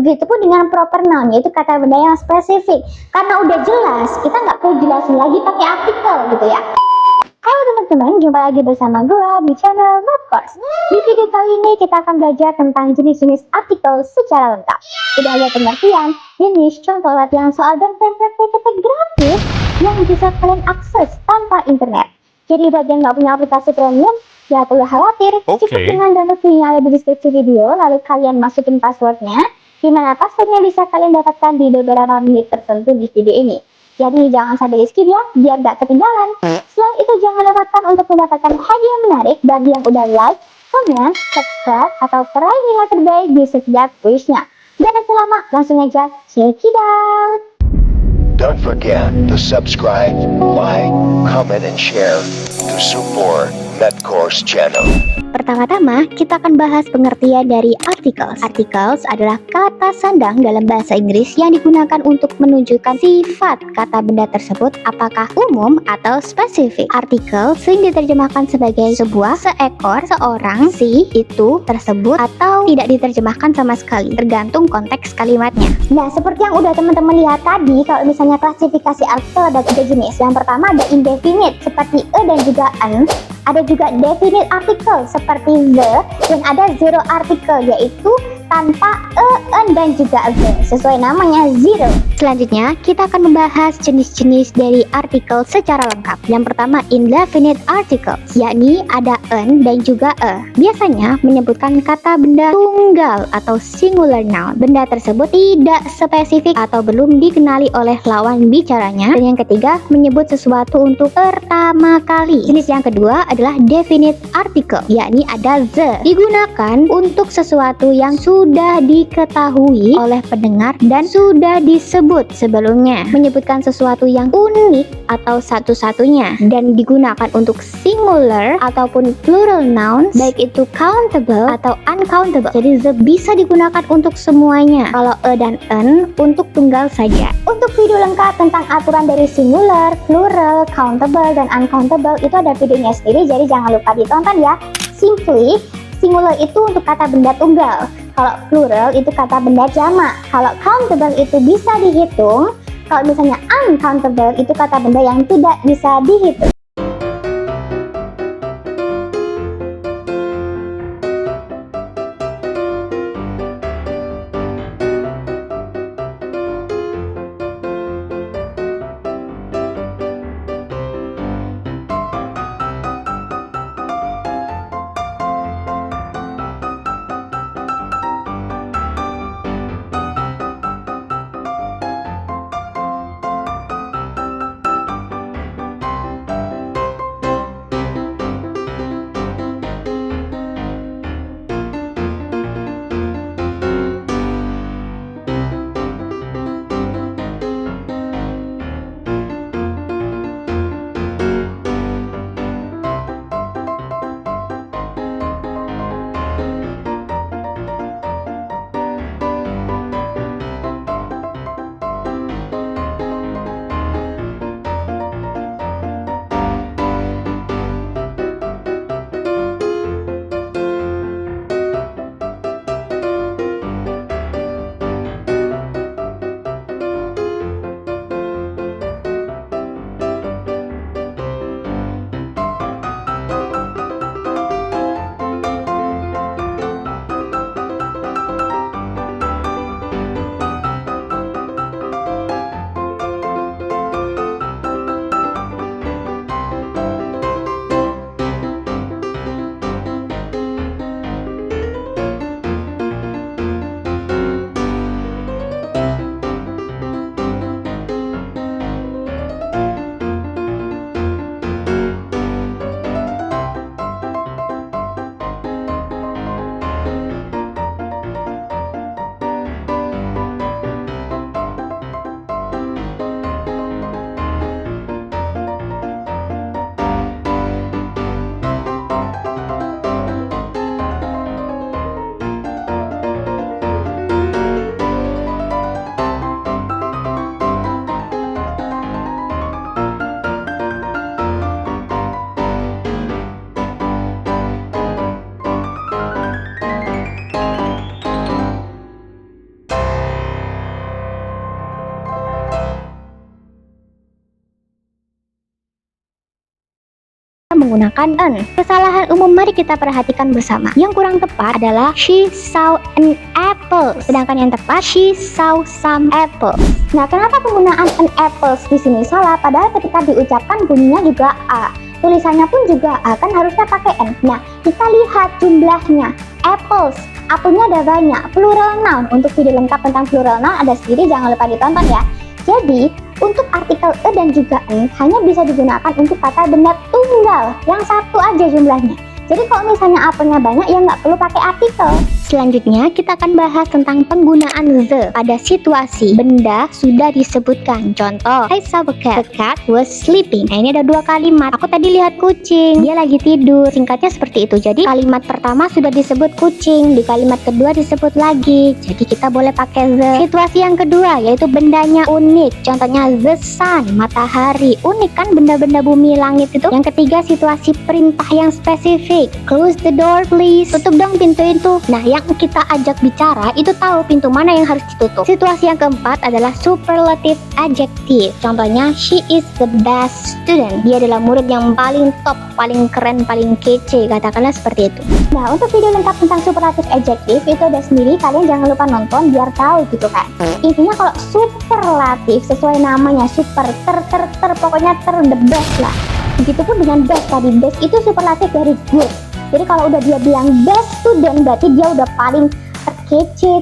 Begitupun dengan proper noun, yaitu kata benda yang spesifik. Karena udah jelas, kita nggak perlu jelasin lagi pakai artikel gitu ya. Halo teman-teman, jumpa lagi bersama gue di channel Mathcourse. Di video kali ini kita akan belajar tentang jenis-jenis artikel secara lengkap. Udah ada pengertian, jenis, contoh latihan soal dan template-template gratis yang bisa kalian akses tanpa internet. Jadi buat yang nggak punya aplikasi premium, ya perlu khawatir. Cukup dengan download link yang ada di deskripsi video, lalu kalian masukin passwordnya, dimana passwordnya bisa kalian dapatkan di beberapa menit tertentu di video ini. Jadi jangan sampai di skip ya, biar gak ketinggalan. Selain itu jangan lewatkan untuk mendapatkan hadiah menarik bagi yang udah like, comment, subscribe, atau peraih nilai terbaik di setiap quiznya. Dan selama langsung aja check it out. Don't forget to subscribe, like, comment, and share to support Mathcourse channel. Pertama-tama, kita akan bahas pengertian dari articles. Articles adalah kata sandang dalam bahasa Inggris yang digunakan untuk menunjukkan sifat kata benda tersebut apakah umum atau spesifik. Artikel sering diterjemahkan sebagai sebuah, seekor, seorang, si, itu, tersebut, atau tidak diterjemahkan sama sekali, tergantung konteks kalimatnya. Nah, seperti yang udah teman-teman lihat tadi, kalau misalnya klasifikasi artikel ada 3 jenis. Yang pertama ada indefinite, seperti e dan juga an. Ada juga definite article seperti the, dan ada zero article yaitu tanpa e, an, dan juga the, sesuai namanya zero. Selanjutnya kita akan membahas jenis-jenis dari artikel secara lengkap. Yang pertama indefinite articles, yakni ada an dan juga e. Biasanya menyebutkan kata benda tunggal atau singular noun. Benda tersebut tidak spesifik atau belum dikenali oleh lawan bicaranya. Dan yang ketiga menyebut sesuatu untuk pertama kali. Jenis yang kedua adalah definite article, yakni ada the, digunakan untuk sesuatu yang sudah diketahui oleh pendengar dan sudah disebut sebelumnya, menyebutkan sesuatu yang unik atau satu-satunya, dan digunakan untuk singular ataupun plural nouns, baik itu countable atau uncountable. Jadi the bisa digunakan untuk semuanya, kalau e dan an untuk tunggal saja. Untuk video lengkap tentang aturan dari singular, plural, countable, dan uncountable itu ada videonya sendiri, jadi jangan lupa ditonton ya. Simply, singular itu untuk kata benda tunggal, kalau plural itu kata benda jamak, kalau countable itu bisa dihitung, kalau misalnya uncountable itu kata benda yang tidak bisa dihitung. menggunakan an. Kesalahan umum mari kita perhatikan bersama. Yang kurang tepat adalah she saw an apple, sedangkan yang tepat she saw some apples. Nah, kenapa penggunaan an apples di sini salah? Padahal ketika diucapkan bunyinya juga a, tulisannya pun juga a, kan harusnya pakai n. Nah, kita lihat jumlahnya. Apples, apelnya ada banyak. Plural noun, untuk video lengkap tentang plural noun ada sendiri, jangan lupa ditonton ya. Jadi, untuk artikel e dan juga n hanya bisa digunakan untuk kata benda tunggal yang satu aja jumlahnya. Jadi kalau misalnya apelnya banyak ya nggak perlu pakai artikel. Selanjutnya kita akan bahas tentang penggunaan the pada situasi benda sudah disebutkan. Contoh, I saw a cat. The cat was sleeping. Nah, ini ada dua kalimat. Aku tadi lihat kucing, dia lagi tidur. Singkatnya seperti itu. Jadi kalimat pertama sudah disebut kucing, di kalimat kedua disebut lagi. Jadi kita boleh pakai the. Situasi yang kedua yaitu bendanya unik. Contohnya the sun, matahari. Unik kan benda-benda bumi langit itu. Yang ketiga situasi perintah yang spesifik. Close the door please. Tutup dong pintu itu. Nah, yang kita ajak bicara itu tahu pintu mana yang harus ditutup. Situasi yang keempat adalah superlative adjective. Contohnya, she is the best student. Dia adalah murid yang paling top, paling keren, paling kece. Katakanlah seperti itu. Nah, untuk video lengkap tentang superlative adjective itu ada sendiri. Kalian jangan lupa nonton biar tahu gitu kan. Intinya kalau superlative sesuai namanya, super, pokoknya the best lah. Begitupun dengan best tadi, best itu superlatif dari good. Jadi kalau udah dia bilang best student berarti dia udah paling terkece,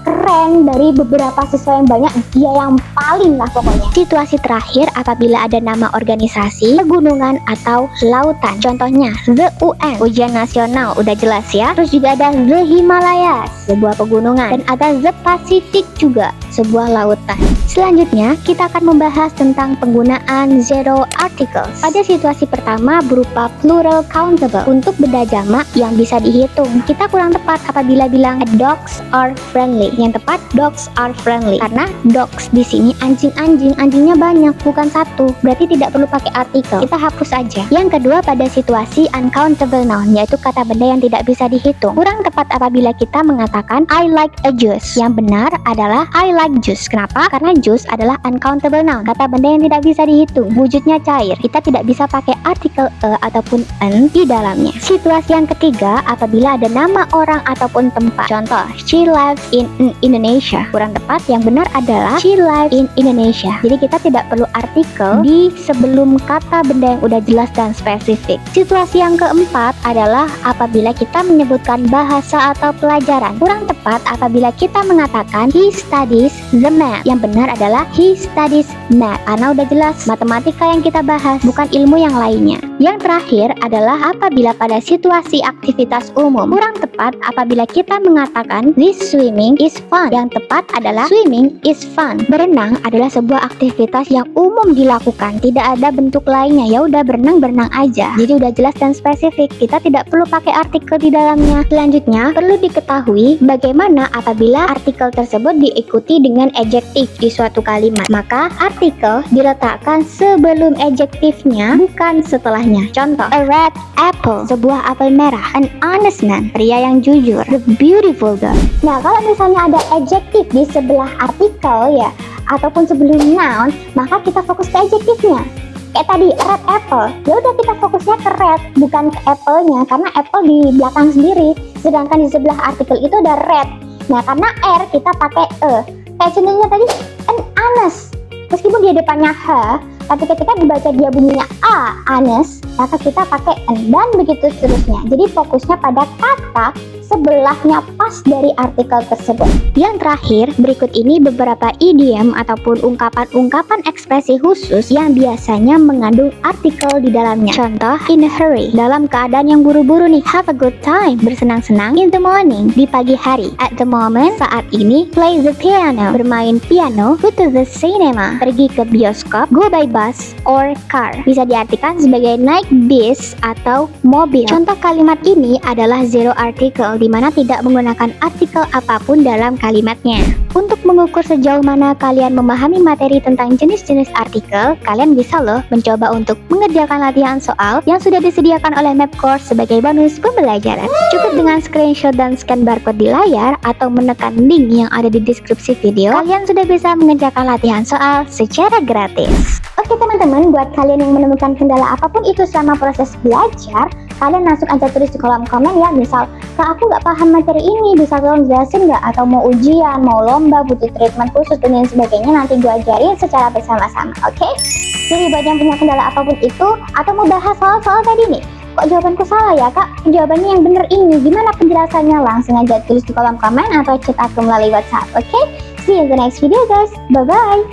keren dari beberapa siswa yang banyak, dia yang paling lah pokoknya. Situasi terakhir apabila ada nama organisasi, pegunungan atau lautan. Contohnya the UN, ujian nasional, udah jelas ya. Terus juga ada the Himalayas, sebuah pegunungan, dan ada the Pacific juga, sebuah lautan. Selanjutnya kita akan membahas tentang penggunaan zero articles. Pada situasi pertama berupa plural countable untuk benda jamak yang bisa dihitung. Kita kurang tepat apabila bilang dogs are friendly. Yang tepat dogs are friendly karena dogs di sini anjing-anjing, anjingnya banyak bukan satu. Berarti tidak perlu pakai artikel. Kita hapus aja. Yang kedua pada situasi uncountable noun yaitu kata benda yang tidak bisa dihitung. Kurang tepat apabila kita mengatakan I like a juice. Yang benar adalah I like juice. Kenapa? Karena juice adalah uncountable noun, kata benda yang tidak bisa dihitung, wujudnya cair. Kita tidak bisa pakai artikel e ataupun n di dalamnya. Situasi yang ketiga apabila ada nama orang ataupun tempat. Contoh, she lives in Indonesia. Kurang tepat, yang benar adalah she lives in Indonesia. Jadi kita tidak perlu artikel di sebelum kata benda yang udah jelas dan spesifik. Situasi yang keempat adalah apabila kita menyebutkan bahasa atau pelajaran. Kurang tepat apabila kita mengatakan he studies the math. Yang benar adalah he studies math karena udah jelas matematika yang kita bahas, bukan ilmu yang lainnya. Yang terakhir adalah apabila pada situasi aktivitas umum. Kurang tepat apabila kita mengatakan this swimming is fun. Yang tepat adalah swimming is fun. Berenang adalah sebuah aktivitas yang umum dilakukan, tidak ada bentuk lainnya. Ya udah berenang aja. Jadi udah jelas dan spesifik. Kita tidak perlu pakai artikel di dalamnya. Selanjutnya perlu diketahui bagaimana apabila artikel tersebut diikuti dengan adjektif di suatu kalimat. Maka artikel diletakkan sebelum adjektifnya, bukan setelahnya. Contoh, a red apple, sebuah apel merah. An honest man, pria yang jujur. The beautiful girl. Nah, kalau misalnya ada adjektif di sebelah artikel ya, ataupun sebelum noun, maka kita fokus ke adjektifnya. Kayak tadi red apple, ya udah kita fokusnya ke red, bukan ke apple-nya, karena apple di belakang sendiri, sedangkan di sebelah artikel itu ada red. Nah, karena r kita pakai e. Kayak contohnya tadi an honest, meskipun dia depannya h, tapi ketika dibaca dia bunyinya a, honest, maka kita pakai n, dan begitu seterusnya. Jadi fokusnya pada kata sebelahnya pas dari artikel tersebut. Yang terakhir, berikut ini beberapa idiom ataupun ungkapan-ungkapan ekspresi khusus yang biasanya mengandung artikel di dalamnya. Contoh, in a hurry, dalam keadaan yang buru-buru nih. Have a good time, bersenang-senang. In the morning, di pagi hari. At the moment, saat ini. Play the piano, bermain piano. Go to the cinema, pergi ke bioskop. Go by bus or car, bisa diartikan sebagai naik bis atau mobil. Contoh kalimat ini adalah zero article, di mana tidak menggunakan artikel apapun dalam kalimatnya. Untuk mengukur sejauh mana kalian memahami materi tentang jenis-jenis artikel, kalian bisa loh mencoba untuk mengerjakan latihan soal yang sudah disediakan oleh Mapcourse sebagai bonus pembelajaran. Cukup dengan screenshot dan scan barcode di layar atau menekan link yang ada di deskripsi video, kalian sudah bisa mengerjakan latihan soal secara gratis. Oke Oke teman-teman, buat kalian yang menemukan kendala apapun itu selama proses belajar, kalian langsung aja tulis di kolom komen ya. Misal, Kak aku nggak paham materi ini, bisa tolong jelasin nggak? Atau mau ujian, mau lomba, butuh treatment khusus dan lain sebagainya, nanti gue ajarin secara bersama-sama, oke? Jadi buat yang punya kendala apapun itu, atau mau bahas soal-soal tadi nih, kok jawabanku salah ya kak? Jawabannya yang bener ini, gimana penjelasannya? Langsung aja tulis di kolom komen atau chat aku melalui WhatsApp, oke? See you in the next video guys, bye-bye!